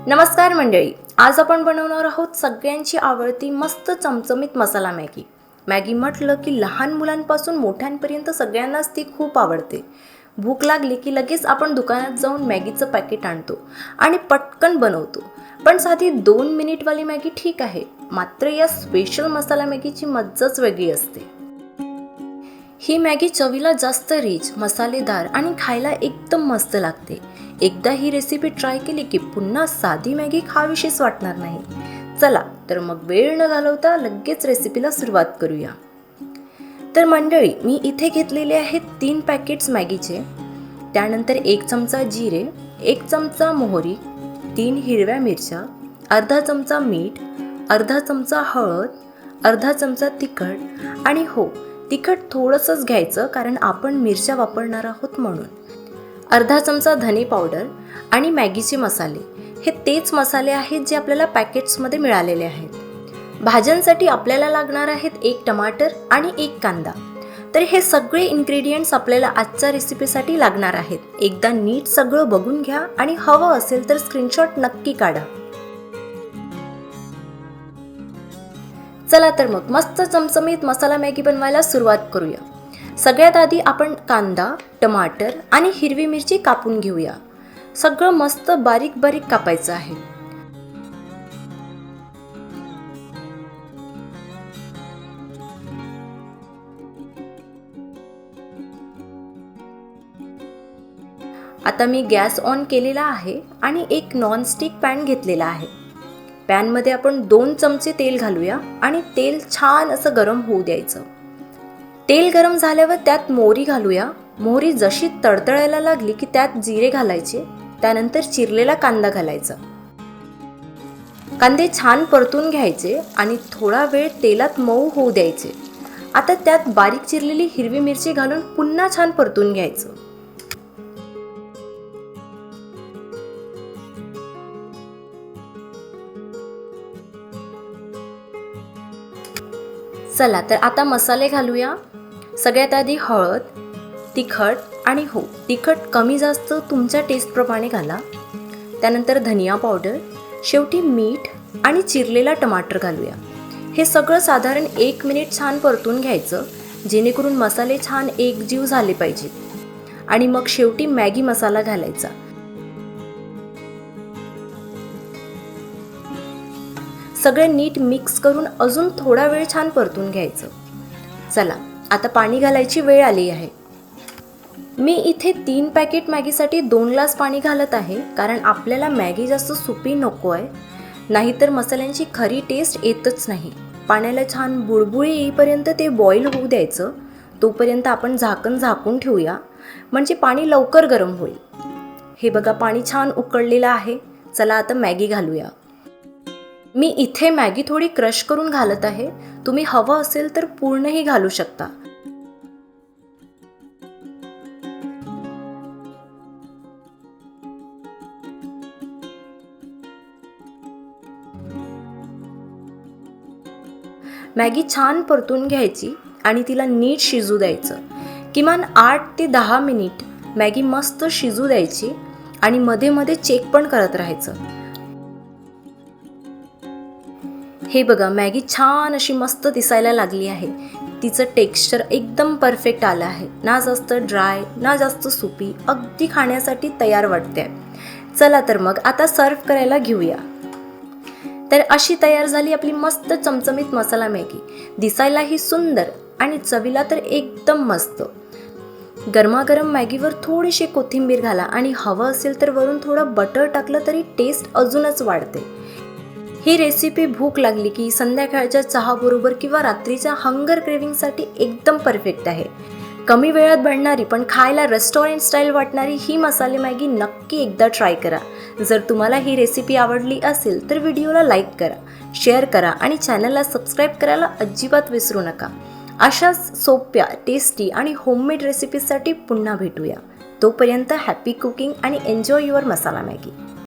नमस्कार मंडळी, आज आपण बनवणार आहोत सगळ्यांची आवडती मस्त चमचमीत मसाला मॅगी. मॅगी म्हटलं की लहान मुलांपासून मोठ्यांपर्यंत सगळ्यांनाच ती खूप आवडते. भूक लागली की लगेच आपण दुकानात जाऊन मॅगीचं पॅकेट आणतो आणि पटकन बनवतो. पण साधी 2 मिनिटवाली मॅगी ठीक आहे, मात्र या स्पेशल मसाला मॅगीची मज्जाच वेगळी असते. ही मॅगी चवीला जास्त रिच, मसालेदार आणि खायला एकदम मस्त लागते. एकदा ही रेसिपी ट्राय केली की पुन्हा साधी मॅगी खावीशीच वाटणार नाही. चला तर मग वेळ न घालवता लगेच रेसिपीला सुरुवात करूया. तर मंडळी, मी इथे घेतलेले आहेत 3 पॅकेट्स मॅगीचे. त्यानंतर 1 चमचा जिरे, 1 चमचा मोहरी, 3 हिरव्या मिरच्या, अर्धा चमचा मीठ, अर्धा चमचा हळद, अर्धा चमचा तिखट आणि हो, तिखट थोडंसंच घ्यायचं कारण आपण मिरच्या वापरणार आहोत म्हणून. अर्धा चमचा धने पावडर आणि मॅगीचे मसाले. हे तेच मसाले आहेत जे आपल्याला पॅकेट्समध्ये मिळालेले आहेत. भाज्यांसाठी आपल्याला लागणार आहेत 1 टमाटर आणि 1 कांदा. तर हे सगळे इन्ग्रेडियंट्स आपल्याला आजच्या रेसिपीसाठी लागणार आहेत. एकदा नीट सगळं बघून घ्या आणि हवं असेल तर स्क्रीनशॉट नक्की काढा. चला तर मग मस्त चमचमीत मसाला मॅगी बनवायला सुरुवात करूया. सगळ्यात आधी आपण कांदा, टमाटर आणि हिरवी मिरची कापून घेऊया. सगळं मस्त बारीक बारीक कापायचं आहे. आता मी गॅस ऑन केलेला आहे आणि एक नॉनस्टिक पॅन घेतलेला आहे. पॅनमध्ये आपण 2 चमचे तेल घालूया आणि तेल छान असं गरम होऊ द्यायचं. तेल गरम झाल्यावर त्यात मोहरी घालूया. मोहरी जशी तडतडायला लागली की त्यात जिरे घालायचे. त्यानंतर चिरलेला कांदा घालायचा. कांदे छान परतून घ्यायचे आणि थोडा वेळ तेलात मऊ होऊ द्यायचे. आता त्यात बारीक चिरलेली हिरवी मिरची घालून पुन्हा छान परतून घ्यायचं. चला तर आता मसाले घालूया. सगळ्यात आधी हळद, तिखट आणि हो, तिखट कमी जास्त तुमच्या टेस्टप्रमाणे घाला. त्यानंतर धनिया पावडर, शेवटी मीठ आणि चिरलेला टमाटर घालूया. हे सगळं साधारण 1 मिनिट छान परतून घ्यायचं, जेणेकरून मसाले छान एकजीव झाले पाहिजेत. आणि मग शेवटी मॅगी मसाला घालायचा. सगळे नीट मिक्स करून अजून थोडा वेळ छान परतून घ्यायचं. चला आता पाणी घालायची वेळ आली आहे. मी इथे 3 पॅकेट मॅगीसाठी 2 ग्लास पाणी घालत आहे, कारण आपल्याला मॅगी जास्त सुपी नको आहे, नाहीतर मसाल्यांची खरी टेस्ट येतच नाही. पाण्याला छान बुडबुडी येईपर्यंत ते बॉईल होऊ द्यायचं. तोपर्यंत आपण झाकण झाकून ठेवूया, म्हणजे पाणी लवकर गरम होईल. हे बघा, पाणी छान उकळलेलं आहे. चला आता मॅगी घालूया. मी इथे मॅगी थोडी क्रश करून घालत आहे. तुम्ही हवं असेल तर पूर्णही घालू शकता. मॅगी छान परतून घ्यायची आणि तिला नीट शिजू द्यायचं. किमान 8 ते 10 मिनिट मॅगी मस्त शिजू द्यायची आणि मध्ये मध्ये चेक पण करत राहायचं. हे बघा, मॅगी छान अशी मस्त दिसायला लागली आहे. तिचं टेक्स्चर एकदम परफेक्ट आलं आहे. ना जास्त ड्राय ना जास्त सुपी, अगदी खाण्यासाठी तयार वाटते. चला तर मग आता सर्व करायला घेऊया. तर अशी तयार झाली आपली मस्त चमचमीत मसाला मॅगी. दिसायलाही सुंदर आणि चवीला तर एकदम मस्त. गरमागरम मॅगीवर थोडीशी कोथिंबीर घाला आणि हवं असेल तर वरून थोडं बटर टाकलं तरी टेस्ट अजूनच वाढते. ही रेसिपी भूक लागली की संध्याकाळच्या चहाबरोबर किंवा रात्रीच्या हंगर क्रेविंगसाठी एकदम परफेक्ट आहे. कमी वेळात बनणारी पण खायला रेस्टॉरंट स्टाईल वाटणारी ही मसाले मॅगी नक्की एकदा ट्राय करा. जर तुम्हाला ही रेसिपी आवडली असेल तर व्हिडिओला लाईक करा, शेअर करा आणि चॅनलला सबस्क्राईब करायला अजिबात विसरू नका. अशाच सोप्या, टेस्टी आणि होममेड रेसिपीजसाठी पुन्हा भेटूया. तोपर्यंत हॅपी कुकिंग आणि एन्जॉय युअर मसाला मॅगी.